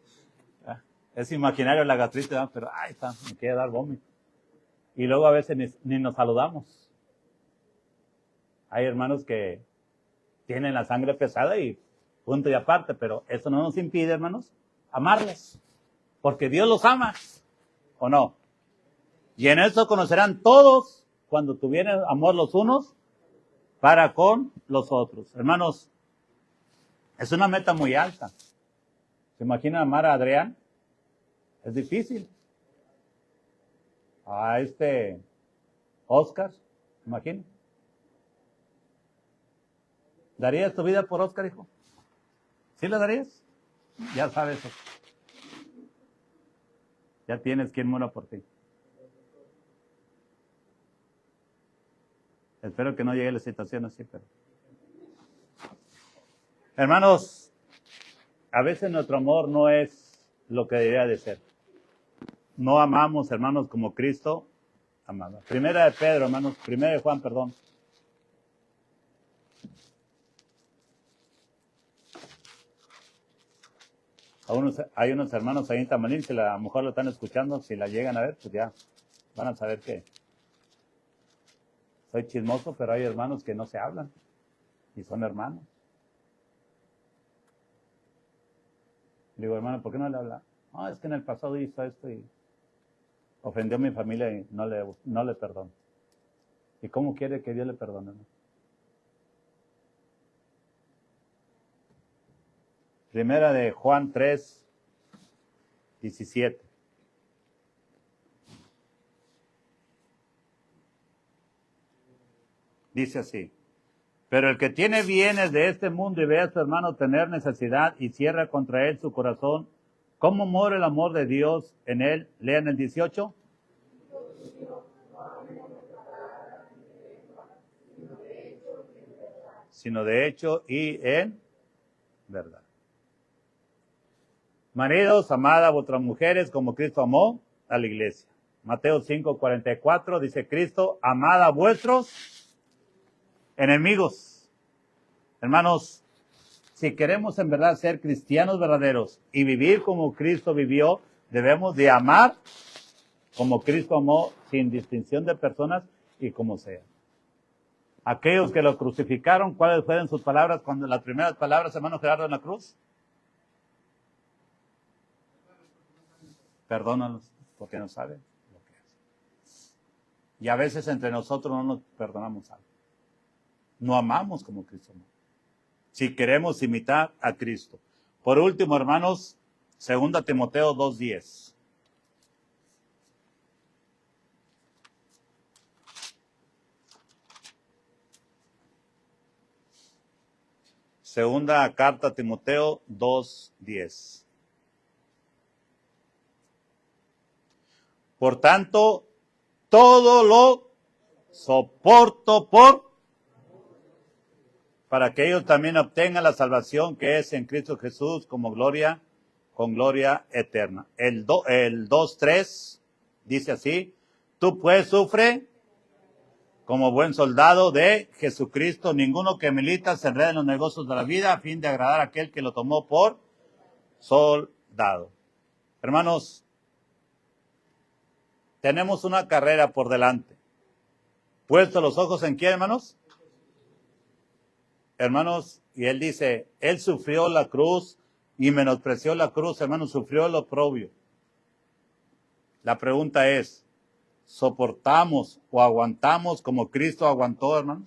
Es imaginario la gastritis, ¿no? Pero ay, está, me quiere dar vómito. Y luego a veces ni nos saludamos. Hay hermanos que tienen la sangre pesada y punto y aparte, pero eso no nos impide, hermanos, amarlos. Porque Dios los ama, ¿o no? Y en eso conocerán todos cuando tuvieran amor los unos para con los otros. Hermanos, es una meta muy alta. ¿Se imaginan amar a Adrián? Es difícil. A Oscar, ¿se imagina? ¿Darías tu vida por Oscar, hijo? ¿Sí le darías? Ya sabes. Ya tienes quien muera por ti. Espero que no llegue la situación así, pero... Hermanos, a veces nuestro amor no es lo que debería de ser. no amamos, hermanos, como Cristo amaba. Primera de Pedro, hermanos, primera de Juan, perdón. Hay unos hermanos ahí en Tamalín, si a lo mejor lo están escuchando, si la llegan a ver, pues ya van a saber que soy chismoso, pero hay hermanos que no se hablan y son hermanos. Le digo, hermano, ¿por qué no le habla? No, es que en el pasado hizo esto y ofendió a mi familia y no le perdono. ¿Y cómo quiere que Dios le perdone? Primera de Juan 3, 17. Dice así: pero el que tiene bienes de este mundo y ve a su hermano tener necesidad y cierra contra él su corazón, ¿cómo mora el amor de Dios en él? Lean el 18. Sino de hecho y en verdad. Maridos, amad a vuestras mujeres como Cristo amó a la iglesia. Mateo 5:44 dice Cristo, amad a vuestros enemigos. Hermanos, si queremos en verdad ser cristianos verdaderos y vivir como Cristo vivió, debemos de amar como Cristo amó, sin distinción de personas y como sea. Aquellos que lo crucificaron, ¿cuáles fueron sus palabras cuando las primeras palabras, hermano Gerardo, en la cruz? Perdónalos, porque no saben lo que hacen. Y a veces entre nosotros no nos perdonamos algo. No amamos como Cristo amó. Si queremos imitar a Cristo. Por último, hermanos, 2 Timoteo 2:10. Segunda carta a Timoteo 2:10. Por tanto, todo lo soporto para que ellos también obtengan la salvación que es en Cristo Jesús con gloria eterna. El 2:3 dice así: tú pues sufre como buen soldado de Jesucristo. Ninguno que milita se enreda en los negocios de la vida a fin de agradar a aquel que lo tomó por soldado. Hermanos, tenemos una carrera por delante. ¿Puesto los ojos en quién, hermanos? Hermanos, y él dice, él sufrió la cruz y menospreció la cruz, hermanos, sufrió lo oprobio. La pregunta es, ¿soportamos o aguantamos como Cristo aguantó, hermanos?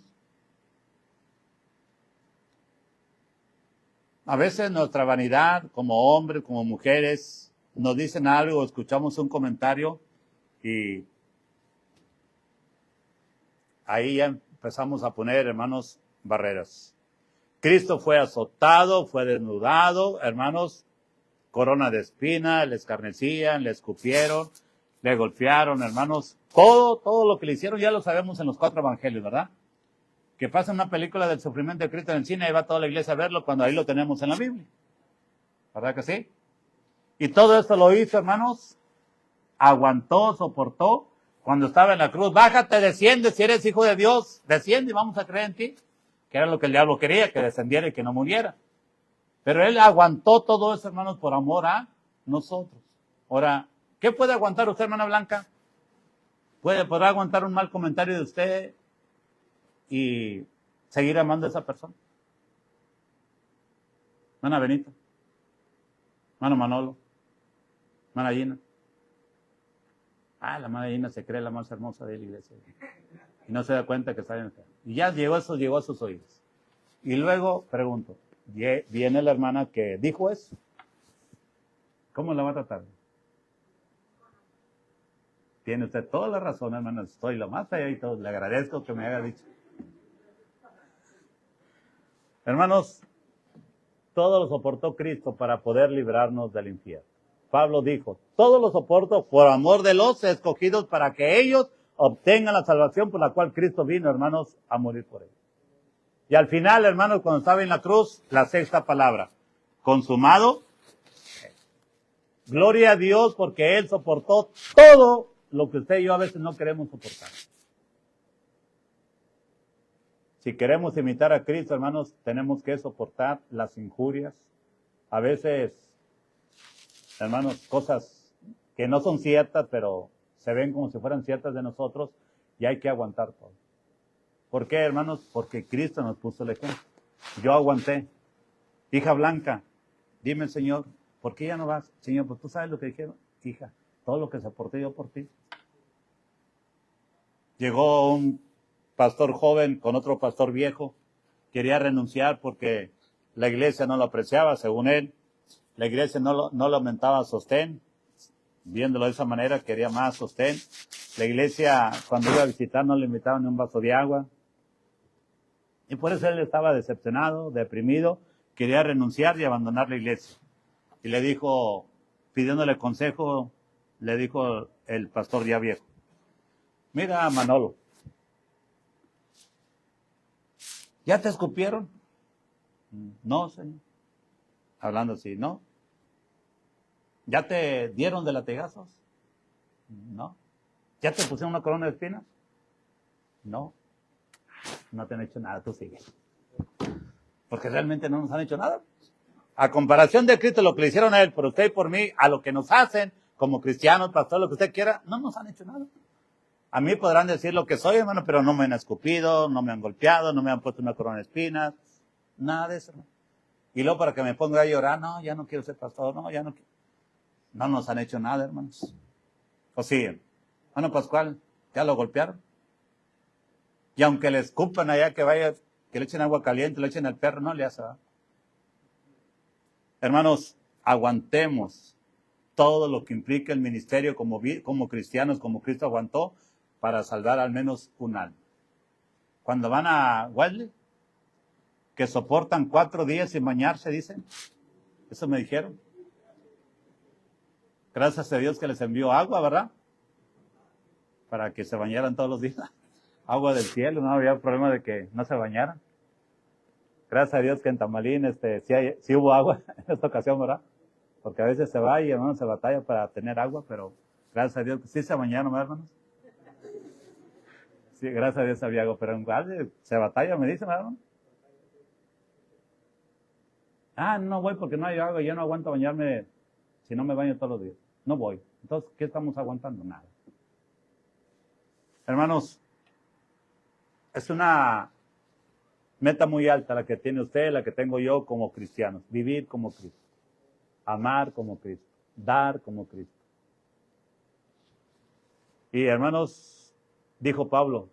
A veces nuestra vanidad, como hombres, como mujeres, nos dicen algo, escuchamos un comentario y ahí ya empezamos a poner, hermanos, barreras. Cristo fue azotado, fue desnudado, hermanos, corona de espina, le escarnecían, le escupieron, le golpearon, hermanos. Todo lo que le hicieron ya lo sabemos en los 4 evangelios, ¿verdad? Que pasa una película del sufrimiento de Cristo en el cine y va toda la iglesia a verlo cuando ahí lo tenemos en la Biblia. ¿Verdad que sí? Y todo esto lo hizo, hermanos, aguantó, soportó. Cuando estaba en la cruz, bájate, desciende, si eres hijo de Dios, desciende y vamos a creer en ti. Que era lo que el diablo quería, que descendiera y que no muriera. Pero él aguantó todo eso, hermanos, por amor a nosotros. Ahora, ¿qué puede aguantar usted, hermana Blanca? ¿Podrá aguantar un mal comentario de usted y seguir amando a esa persona? Hermana Benita, hermano Manolo, hermana Gina. La hermana Gina se cree la más hermosa de la iglesia. Y no se da cuenta que está bien enferma. Y ya llegó a sus oídos. Y luego pregunto, viene la hermana que dijo eso. ¿Cómo la va a tratar? Tiene usted toda la razón, hermana. Estoy lo más allá y todo. Le agradezco que me haya dicho. Hermanos, todo lo soportó Cristo para poder librarnos del infierno. Pablo dijo, todo lo soporto por amor de los escogidos para que ellos obtengan la salvación por la cual Cristo vino, hermanos, a morir por ellos. Y al final, hermanos, cuando estaba en la cruz, la 6ª palabra, consumado. Gloria a Dios porque Él soportó todo lo que usted y yo a veces no queremos soportar. Si queremos imitar a Cristo, hermanos, tenemos que soportar las injurias. A veces, hermanos, cosas que no son ciertas, pero se ven como si fueran ciertas de nosotros y hay que aguantar todo. ¿Por qué, hermanos? Porque Cristo nos puso el ejemplo. Yo aguanté. Hija Blanca, dime, Señor, ¿por qué ya no vas? Señor, pues tú sabes lo que dijeron. Hija, todo lo que soporté yo por ti. Llegó un pastor joven con otro pastor viejo. Quería renunciar porque la iglesia no lo apreciaba, según él. La iglesia no le aumentaba sostén. Viéndolo de esa manera, quería más sostén. La iglesia, cuando iba a visitar, no le invitaba ni un vaso de agua. Y por eso él estaba decepcionado, deprimido. Quería renunciar y abandonar la iglesia. Y le dijo, pidiéndole consejo, le dijo el pastor ya viejo: mira, Manolo, ¿ya te escupieron? No, señor. Hablando así, ¿no? ¿Ya te dieron de latigazos? No. ¿Ya te pusieron una corona de espinas? No. No te han hecho nada, tú sigues. Porque realmente no nos han hecho nada. A comparación de Cristo, lo que le hicieron a Él, por usted y por mí, a lo que nos hacen, como cristianos, pastor, lo que usted quiera, no nos han hecho nada. A mí podrán decir lo que soy, hermano, pero no me han escupido, no me han golpeado, no me han puesto una corona de espinas, nada de eso, hermano. Y luego para que me ponga a llorar, no, ya no quiero ser pastor, no, ya no quiero. No nos han hecho nada, hermanos. O sí, hermano Pascual, ya lo golpearon. Y aunque le escupan allá, que vaya, que le echen agua caliente, le echen al perro, no le hace nada. Hermanos, aguantemos todo lo que implica el ministerio como cristianos, como Cristo aguantó, para salvar al menos un alma. Cuando van a Wesley, que soportan 4 días sin bañarse, dicen. Eso me dijeron. Gracias a Dios que les envió agua, ¿verdad? Para que se bañaran todos los días. Agua del cielo, no había problema de que no se bañaran. Gracias a Dios que en Tamalín sí hubo agua en esta ocasión, ¿verdad? Porque a veces se va y, hermanos, se batalla para tener agua, pero gracias a Dios que sí se bañaron, ¿verdad, hermanos? Sí, gracias a Dios había agua, pero en Guadalajara se batalla, me dicen, ¿verdad, hermano? Ah, no voy porque no hay agua, yo no aguanto bañarme si no me baño todos los días. No voy. Entonces, ¿qué estamos aguantando? Nada. Hermanos, es una meta muy alta la que tiene usted, la que tengo yo como cristianos. Vivir como Cristo. Amar como Cristo. Dar como Cristo. Y hermanos, dijo Pablo,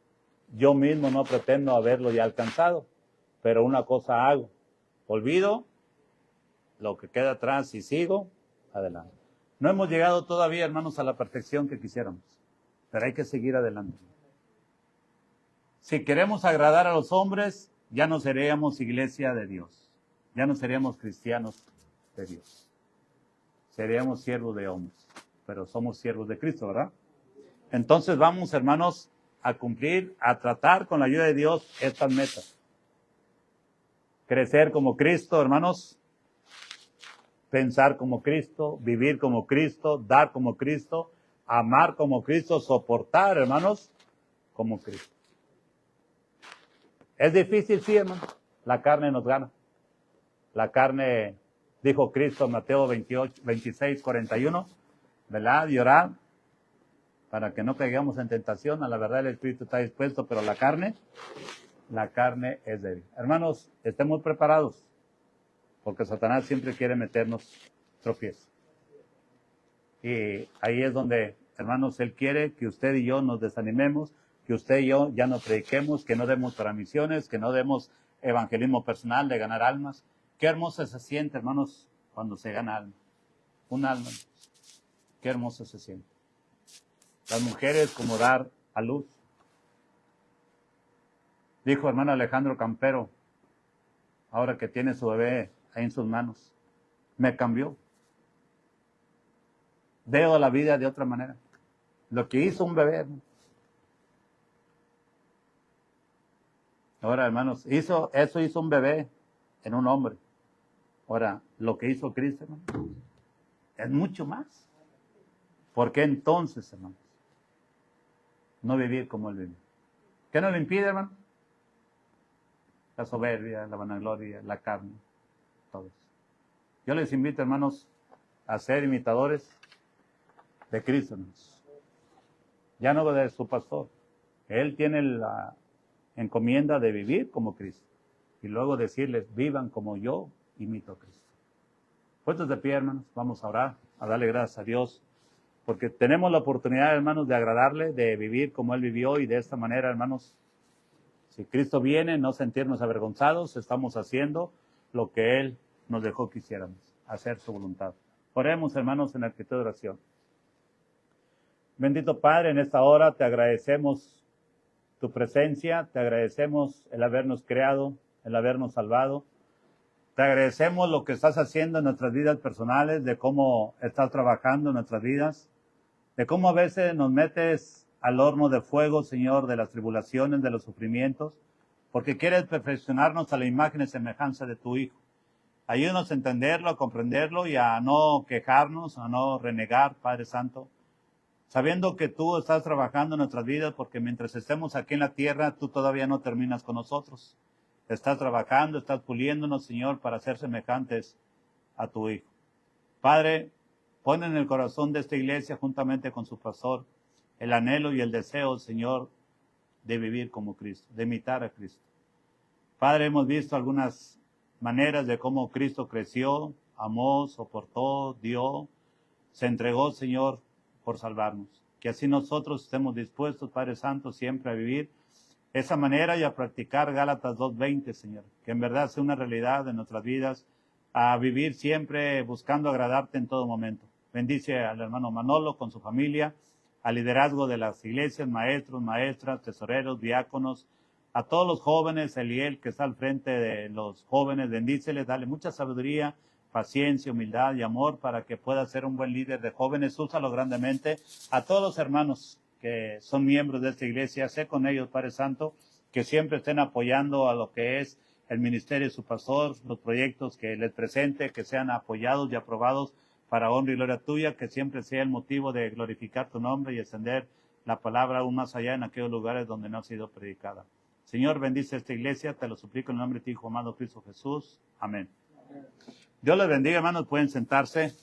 yo mismo no pretendo haberlo ya alcanzado, pero una cosa hago. Olvido lo que queda atrás y sigo adelante. No hemos llegado todavía, hermanos, a la perfección que quisiéramos, pero hay que seguir adelante. Si queremos agradar a los hombres, ya no seríamos iglesia de Dios. Ya no seríamos cristianos de Dios. Seríamos siervos de hombres, pero somos siervos de Cristo, ¿verdad? Entonces vamos, hermanos, a cumplir, a tratar con la ayuda de Dios estas metas. Crecer como Cristo, hermanos. Pensar como Cristo, vivir como Cristo, dar como Cristo, amar como Cristo, soportar, hermanos, como Cristo. Es difícil, sí, hermano. La carne nos gana. La carne, dijo Cristo en Mateo 26, 41, ¿verdad? Y orar para que no caigamos en tentación. A la verdad el Espíritu está dispuesto, pero la carne es débil. Hermanos, estén muy preparados, porque Satanás siempre quiere meternos tropiezos. Y ahí es donde, hermanos, él quiere que usted y yo nos desanimemos, que usted y yo ya no prediquemos, que no demos para misiones, que no demos evangelismo personal de ganar almas. Qué hermoso se siente, hermanos, cuando se gana alma. Un alma. Qué hermoso se siente. Las mujeres como dar a luz. Dijo hermano Alejandro Campero, ahora que tiene su bebé ahí en sus manos, me cambió. Veo la vida de otra manera. Lo que hizo un bebé, hermano. Ahora, hermanos, eso hizo un bebé en un hombre. Ahora, lo que hizo Cristo, hermano, Es mucho más. ¿Por qué entonces, hermanos, no vivir como Él vive? ¿Qué nos lo impide, hermano? La soberbia, la vanagloria, la carne, todo eso. Yo les invito, hermanos, a ser imitadores de Cristo, hermanos. Ya no de su pastor. Él tiene la encomienda de vivir como Cristo. Y luego decirles, vivan como yo imito a Cristo. Puestos de pie, hermanos, vamos a orar, a darle gracias a Dios, porque tenemos la oportunidad, hermanos, de agradarle, de vivir como Él vivió, y de esta manera, hermanos, si Cristo viene, no sentirnos avergonzados, estamos haciendo lo que Él nos dejó que hiciéramos, hacer su voluntad. Oremos, hermanos, en actitud de oración. Bendito Padre, en esta hora te agradecemos tu presencia, te agradecemos el habernos creado, el habernos salvado. Te agradecemos lo que estás haciendo en nuestras vidas personales, de cómo estás trabajando en nuestras vidas, de cómo a veces nos metes al horno de fuego, Señor, de las tribulaciones, de los sufrimientos, porque quieres perfeccionarnos a la imagen y semejanza de tu Hijo. Ayúdanos a entenderlo, a comprenderlo y a no quejarnos, a no renegar, Padre Santo, sabiendo que tú estás trabajando en nuestras vidas, porque mientras estemos aquí en la tierra, tú todavía no terminas con nosotros. Estás trabajando, estás puliéndonos, Señor, para ser semejantes a tu Hijo. Padre, pon en el corazón de esta iglesia, juntamente con su pastor, el anhelo y el deseo, Señor, de vivir como Cristo, de imitar a Cristo. Padre, hemos visto algunas maneras de cómo Cristo creció, amó, soportó, dio, se entregó, Señor, por salvarnos. Que así nosotros estemos dispuestos, Padre Santo, siempre a vivir esa manera y a practicar Gálatas 2:20, Señor. Que en verdad sea una realidad en nuestras vidas, a vivir siempre buscando agradarte en todo momento. Bendice al hermano Manolo con su familia, al liderazgo de las iglesias, maestros, maestras, tesoreros, diáconos, a todos los jóvenes, Eliel, que está al frente de los jóvenes, bendíceles, dale mucha sabiduría, paciencia, humildad y amor para que pueda ser un buen líder de jóvenes. Úsalo grandemente. A todos los hermanos que son miembros de esta iglesia, sé con ellos, Padre Santo, que siempre estén apoyando a lo que es el ministerio de su pastor, los proyectos que les presente, que sean apoyados y aprobados para honra y gloria tuya, que siempre sea el motivo de glorificar tu nombre y extender la palabra aún más allá en aquellos lugares donde no ha sido predicada. Señor, bendice esta iglesia, te lo suplico en el nombre de tu Hijo amado Cristo Jesús. Amén. Dios les bendiga, hermanos, pueden sentarse.